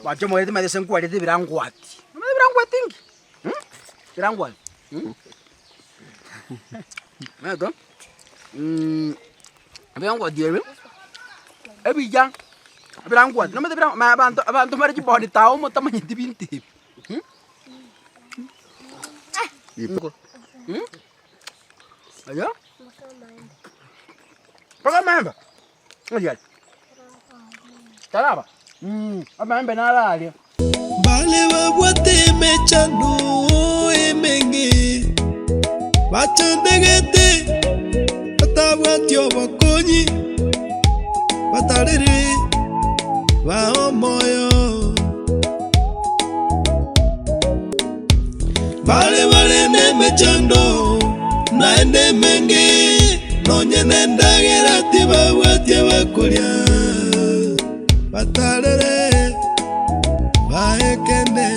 Wacho moyo tema desen kwa dete birangwati. Birangwati ngi. Birangwati. Mego. Birangwati yebe. Ebijang. Birangwati. No me birang ma abantu mari body tawo mo tamanye dibinti. Ipo. Ayo? Paga mamba. Oye. Taraba. Amamba na ali. Bale babwate mechano emenge. Bachandegete. Batabwatyo bakonyi. Batarere. Baomoyo. Bale ne mechando. Na ende menge. Nonye nenda gerati babwatyo bakolia. Batarere. Baekene.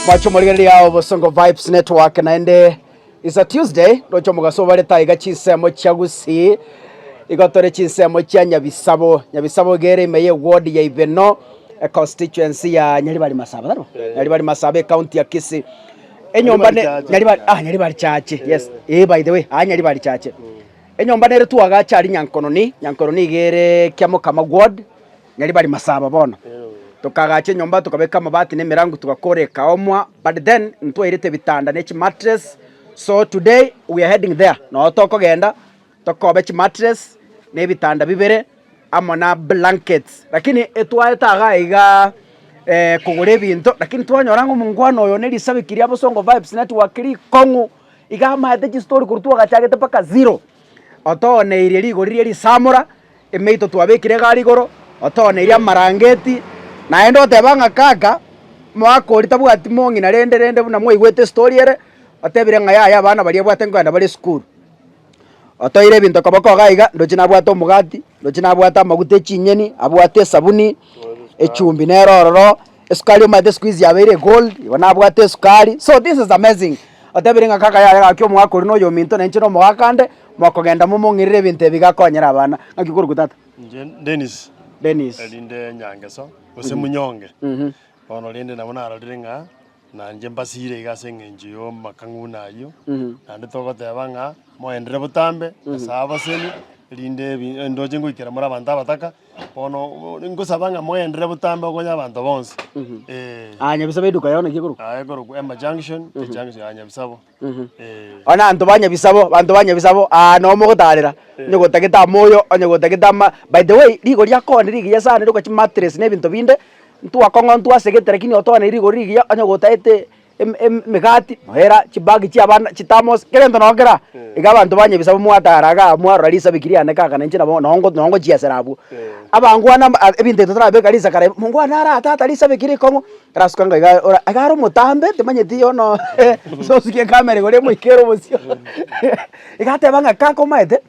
Macho murigari yao Bosongo Vibes Network naende is a Tuesday rocho mugasoba leta igachisemo chagusi igotore chisemo cha nyabisabo gere meye ward ya Ibeno constituency ya Nyaribari Masaba daro Nyaribari Masaba county ya Kisii enyombane Nyaribari chache yes by the way Nyaribari chache enyombane retuaga chari nyankononi gere kyamo kama ward Nyaribari Masaba bono tukagache nyomba tukabeka mabati n'emirango tugakoreka omwa but then ntwerete bitanda n'eki mattress. So today we are heading there no tokogenda tokobechi mattress n'ebitanda bibere amona blankets lakini etwaetaga iga kugura ebinto lakini twanyorango mungwano oyo nerisabikiria Bosongo Vibes Network ri kongu iga mathegi story kurutwaga chagete paka zero otone iri rigoririe ri samura emeito twabekire gari goro otone iri amarangeti na endo tebanga kaka mwakori tabwati mongi na rende buna mwe story ere atebire ngaya bana bari bwate nganda bari school atoire binto kabako gaiga ndokina bwate omugati ndokina bwate amagute chinyeni abwate sabuni echumbi nerororo esukari mate squeeze yabere gold ibona bwate sukari. So this is amazing atebire ngakaka ya akyo mwakori no yo minto nenche no mwakande mwakogenda mumongirire bintu bigakonyera abana ngakikuru gutata Dennis elinde nyangeso ose munyonge ono linde na mona araringa na nje mbasire igase yo makanguna yo ande togote banga moendere butambe saba seni linde ndoje ngwikira muri abantu abataka ono ngosabanga moendere butambe gonya abantu bonse nyabisabo eduka yone kiguru goro Emma junction nyabisabo ona antu banyabisabo no mugutarira nyogotagita moyo onyogotagita by the way ligo lya kone ligiya sana ndo kwa mattress n'ebintu binde ntwakongo ntwasegete lakini otona irigo ligiya onyogotaite megati hera chibagi chi abana chitamos kerendo nogera iga abantu banyabisabo mwataraga mwaro lisabikiria nekaka nenche nabo nongo chiaserabu abangwana ebintu tutrabeka lisa kare mungwana ara tata lisabikiri kongo raskanga iga agaro mutambe temanyeti yono so sikie kamera gore mwikero bosio igate banga kako maete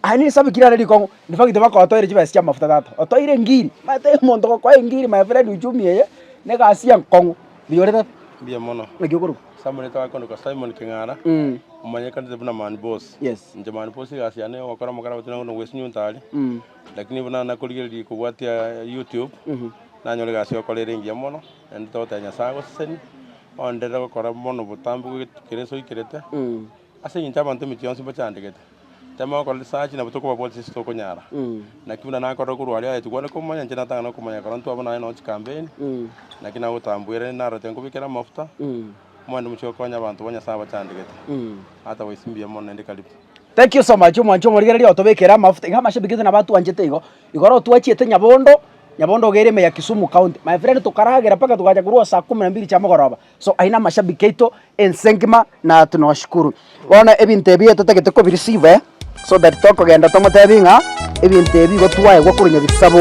ani sabikira rali kongo nifagite bako otoire chibasi cha mafuta tata otoire ngiri mate mondo kwa ngiri my friend uchumie nega asia kongo bioreta bia mono ngikuru samone tawa kondo ka Simon Kingara umanye kandi buna man boss yes nje man boss gasiane wakora mukara butina no wesinyu ntali lakini buna nakuligeri kubwatia YouTube nanyole gasi okolere ngia mono endo tanya sago seni ondera gukora mono butambu kireso ikirete ase nyinta bantu mityonsi bachandegete tema ko research na butuko babolisi stoko nyara na kibuna nakora kurwali ayi tukone kumanya njena tanga kumanya karantu abana no campaign na kina utambwire na rote ngubikira mafuta mwandu mucho konya abantu banya saba chandegete hata wisimbia mono ndi kalipu. Thank you so much mwancho murigeri otobekera mafuta iga mashabikite na batu anjete igo igoro twachiete nyabondo gereme ya Kisumu county my friend tukaragera paka tukaja kurua saa 12 cha mugoroba so aina mashabikito ensengima na tunawashukuru wana ebinte bie tutegete ko receive so that toko genda tomotebinga ebinte bi gotwaye gwakurunya bisabo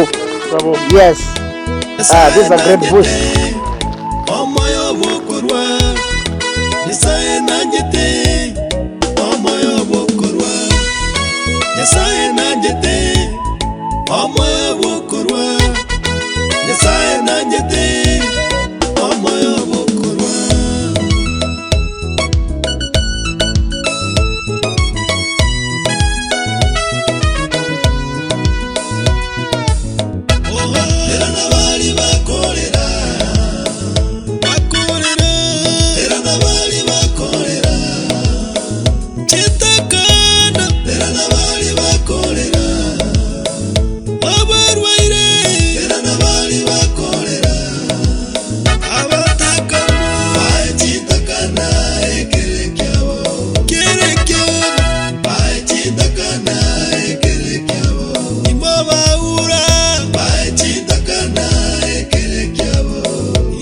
yes this is a great boost omoyo bokorwa nisaye nanjete omoyo bokorwa nisaye nanjete omoyo bokorwa nisaye nanjete nanjete omoyo bokorwa era nabali bakolera era nabali bakolera chitakana era nabali bakolera abarwaire era nabali bakolera abatakana bachitakana ekerekyabo bachitakana ekerekyabo imbabaura bachitakana ekerekyabo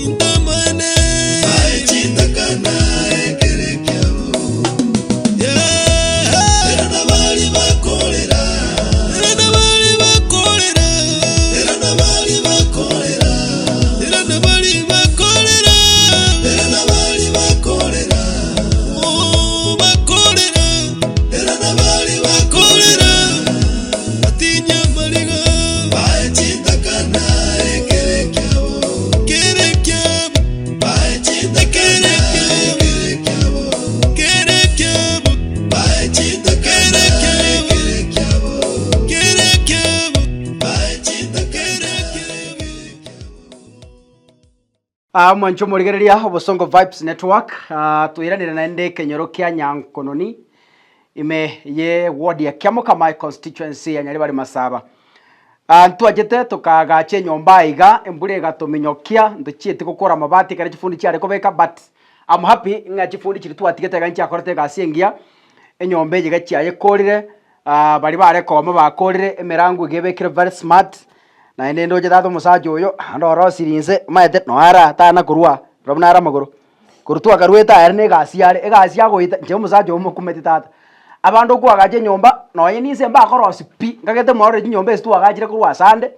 intamane bachitakana ekerekyabo era nabali bakolera era nabali bakolera era nabali bakolera era nabali bakolera era nabali bakolera oh bakolera era nabali bakolera atinya maliga bachitakana ekerekyabo kerekyabo bachitakana ekerekyabo kerekyabo bachitakana ekerekyabo kerekyabo bachitakana ekerekyabo mwancho murigereria Bosongo Vibes Network tuiranire na ende kenyoro kya Nyankononi ime ye ward ya Kiamuka my constituency ya Nyaribari Masaba ntwajete tukagache nyomba iga embure gatuminyokia nduchiete gukora mabati kare chifundi cyare kobeka but I'm happy nga chifundi chiri twatigete ganchi akorete gasengia enyombe yiga cyaye korire bari bare koma bakorire emerangu igebekire very smart na ende ndoje dato musajo uyo ndoro sirinze maete no ara tana kurwa robnara maguru kurutwa karweta arne gasi yago je musajo umukumeti tata abando kwagaje nyomba no yinise mba korosi pi ngagete more nyomba estu agajire kurwa sande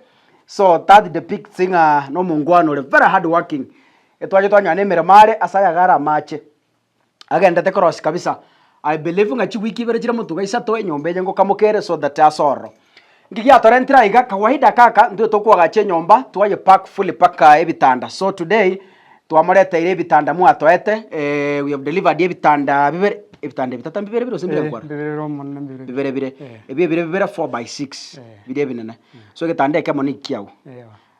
so that the big thing no mungwano very hard working etwaje twanyane meremare asaya gara mache agenda te cross kabisa I believe ngachi wiki bere jira mutuga isato nyomba yengo kamukere so that asoro ngigia torentira iga kawaida kaka ndio tokwagache nyomba twaye pack fully pack ebitanda so today twamorete ile bitanda mu atoete we have delivered ebitanda bibere ebitanda bitata bibere biro simbire kwara bibere ebibere 4x6 bide binene so getande ke moni kiawo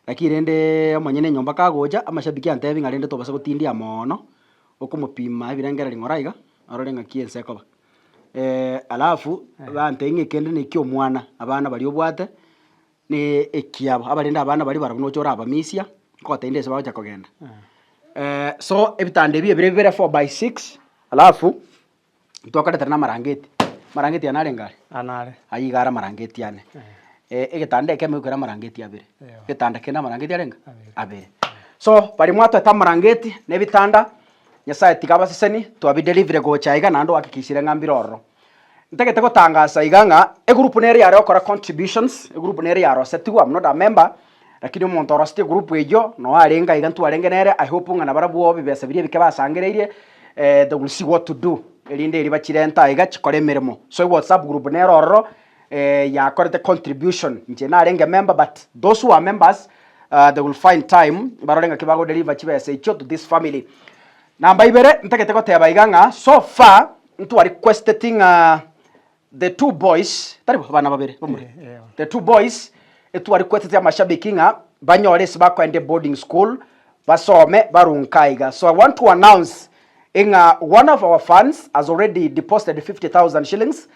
lakini rende amanyene nyomba kagoja amashabiki antebi ngarende tobasa gutindia mono okumupima ebirengera ringoraiga arorenga kiense koba alafu bante ngekende ne kyo mwana abana bali obwate ne ekiabo abalenda abana bali barabno chora abamisia kotende se bacha kogenda so ebitande bibere 4x6 alafu twakade tena marangeti yanarengare anare ayigara marangeti yane egetande kemukira marangeti abire getande kena marangeti arenga abire so bali mwato ta marangeti ne bitanda nyasaye tikaba seseni twabi delivery go chaiga nando akikishire ngambiroro ntegete gutangasa iganga group neri yare okora contributions group neri yaro setu I'm not a member lakini umuntu orosite group ejo no arenga igantu arengenere I hope ngana barabuo bibesa biri bikaba sangereire they will see what to do elinde iri bakirenta iga chikore meremo so WhatsApp group nero ya korete contribution nje na arenge member but those who are members they will find time barorenga kibago deliver chibesa icho to this family namba ibere ntegete goteba iganga so far ntu ari requesting the two boys tari bana babere bamure the two boys etu ari requesting amashabiki nga banyores bakwende boarding school basome barunkaiga so I want to announce in one of our fans has already deposited 50,000 shillings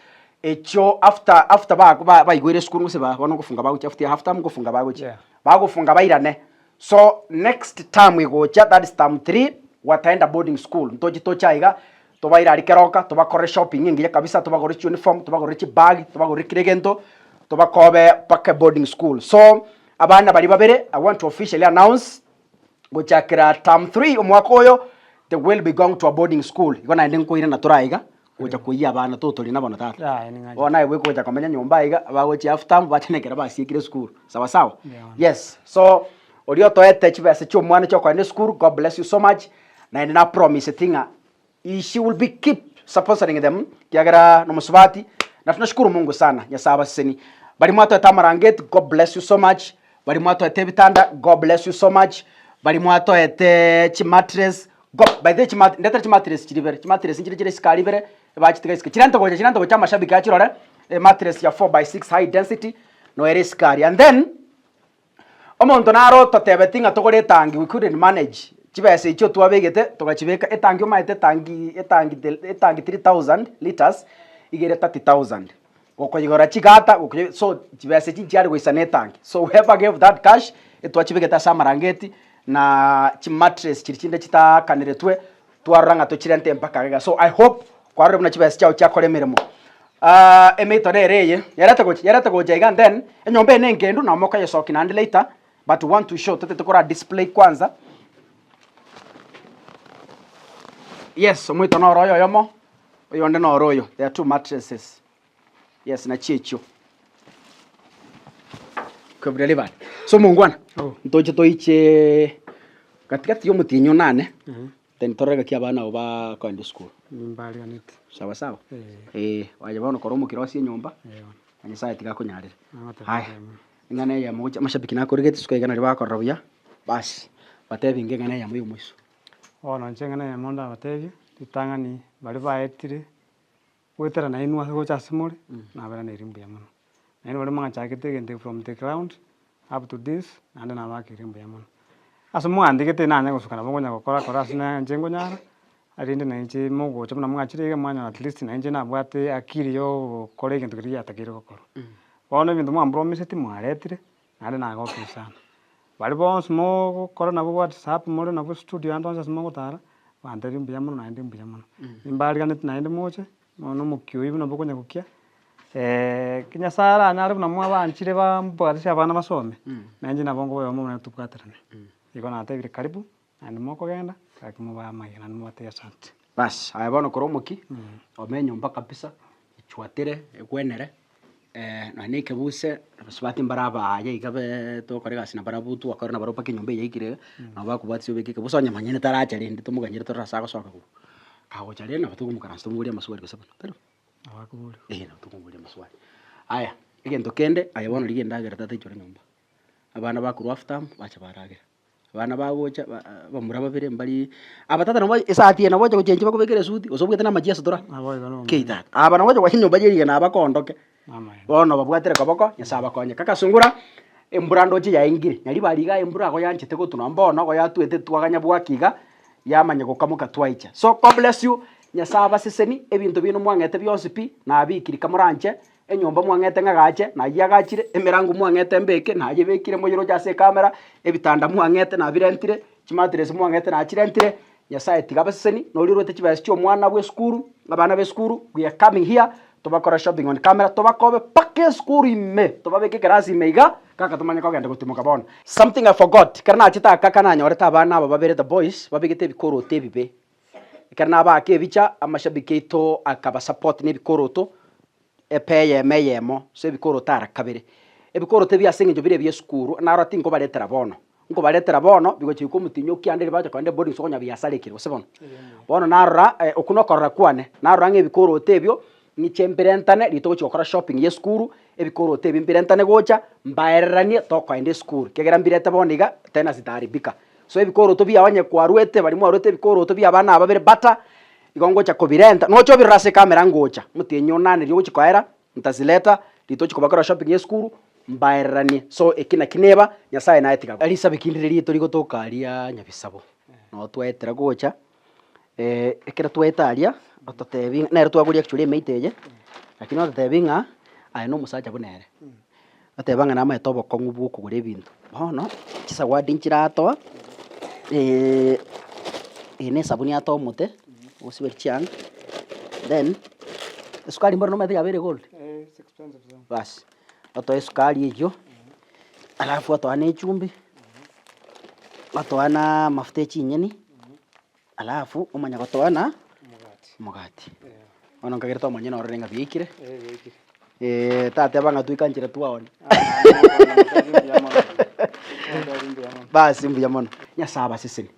echo after ba igwere school nguse ba bano kufunga baguchi after half time kufunga baguchi bagufunga bairane so next time we go chat that is term 3 wataenda boarding school ntoji tochaiga tobaira rikeroka tobakore shopping ngiye kabisa tobagore uniform tobagore bag tobagore kiregento tobakobe paka boarding school so abana bali babere I want to officially announce gochakira term 3 omwaka oyo they will be going to a boarding school igona ende nkoira na turaiga gocha kuiya abana totoli nabona tata ona iwe gocha komenya nyomba iga abagochi after batenekera basiikire school sawa sawa yes so Orio toete chibese chomwana choko in school. God bless you so much. Na ina promise thinga. She will be keep sponsoring them. Kiagara no musubati. Na tunashukuru Mungu sana. Nyasaba seni. Bari mwato etamarangeti. God bless you so much. Bari mwato etebitanda. God bless you so much. bali mwatoete chi mattress go by the chi mattress chiri sikalibere bachitiga iske chiranto gocha mashabiki achirore mattress ya 4x6 high density no ere sikari and then omonto naro totebetinga togore tangi we couldn't manage chibese icho twabegete togachibeka etangi omaite etangi 3000 liters igere 30000 okonyigora chigata so chibese chinchiari goisana etangi so whoever gave that cash etwachibegeta samarangeti na chi mattress chirichinde chitakaniretwe twaranga tochirente mpaka gega so I hope kwarore buna chibese chao chakore mirimo emito nereye yarata goja igan then enyombe nengendu na moka yesoki and later but we want to show tukora display kwanza yes omwito no royo yomo oyonde no royo there are two mattresses yes na chicho kubireli bana so mungwana ntoje toiche katikati yo mutinyo nane then torega kia bana oba kwende school mbali anite sawa waje bana koromo kirosi nyomba anye saa tiga kunyarira hai ngane ya moja mashabiki nako rigeti siko igana ribako rabuya basi batebi ngengane ya muyo mwiso ono nchengana ya monda batebi titangani bali baetire wetera na inwa go chasimuri na bana irimbu ya mono na ino bali manga chakete gente from the ground up to this and na baki irimbu ya mono aso mwandikete nanya gusukana bongo nyako kora sina njengo nyara arinde na nje mugo chapuna mwachirege mwanya at least na nje na bwate akiri yo kore kintu kiri atakire gokoro bono bintu mwampromise ti mwaretire nade na go kisana bali bonse mo kora na WhatsApp mo na studio andonse mo gotara banderi mbya muno na ndi mbya muno imbali kanete na ndi moche mono mukyo ibu na bokonya kukia kinya sara nyari na mwa banchire ba mbwatsi abana basome na nje na bongo boyo mo na tukaterane iko na tebire karibu and moko genda kakimu ba magana no mate asante bas ayabona koromoki omenyo mpaka kabisa ichwatire ekwenere na nike buse basubati mbaraba aye ikabe to korega sina barabutu akora na baropa kinyombe yikire na bakubatsi obekike busonya manyene taracha rindi tumuganyire torasaka soka ku kago chale na batugu mukana stumuri maswali kasaba pero abakuburi na tugumuri maswali aya igento kende ayabona ligenda agera tata ichore nyomba abana bakuru after bacha baragera abana bagocha bamuraba bere mbali abatata nabo esati na boje kuchenje bakubekere suti osobwete na majia sotora keita abana boje kwahinyomba yeriga na bakondoke bono babwatere kaboko nyasaba konye kaka sungura emburando chi yaingire nyali baliga embura go yanchete gotuna mbono go yatwete twaganya bwakiga yamanye gukamuka twaicha so God bless you nyasaba seseni ebintu bino mwangete byose pi na abikiri kamuranche enyomba mwangete ngagache na yagachire emerangu mwangete mbeke na yebekire moyiro jase kamera ebitanda mwangete na birentire chimatres mwangete na chirentire nyasaye tigaba seseni no lirote chibasi cho mwana bwe skuru abana be skuru we are coming here tobakora shopping on camera tobakobe pake skuru ime tobabeke garasi meiga kaka tumanya kogenda gutimuka bona something I forgot karna chita kaka na nyoreta abana aba babere the boys babigete bikoro tebibe karna ba ke bicha amashabiki to akaba support ne bikoro to epeye meyemo se bikoro tara kabere ebikoro tebi asinge jobire bye skuru na rati ngo baletera bono bigo chiko mutinyo kyandere baje kwande boarding sonya biyasarekire osebona bono narra okunokorra kwane narra nge bikoro tebyo ni chemperentane lito chokora shopping ye skuru ebikoro tebi mperentane gocha mbaeranie toko inde skuru kegera mbirete boniga tena zitaribika so ebikoro to byabanye kwarwete bali mwarwete ebikoro to byabana ababere bata igongocha kobirenta nocho birase kamera ngocha mutinyo nane ryo chikoera ntazileta lito chikobakora shopping ye skuru mbaeranie so ekina kineba nyasaye na etika alisa bikindire lito ligotokaria nyabisabo no twetera gocha ekera twetaria ototebi nere twaguri actually meiteje lakini ototebi aye no musacha bunere atebanga na maetobo kongubu kugure bintu bono chisa wadi nchirato ene sabuni ato mote usibe chiang then sukari mbona no mete ya very gold it's expensive bas oto sukari hiyo alafu ato ane chumbi ato ana mafuta chinyeni alafu umanya gotoana mugati ono kagerto manyena orenga biikire tate banga tuikanjira tuaone basi mbuya mono nyasaba seseni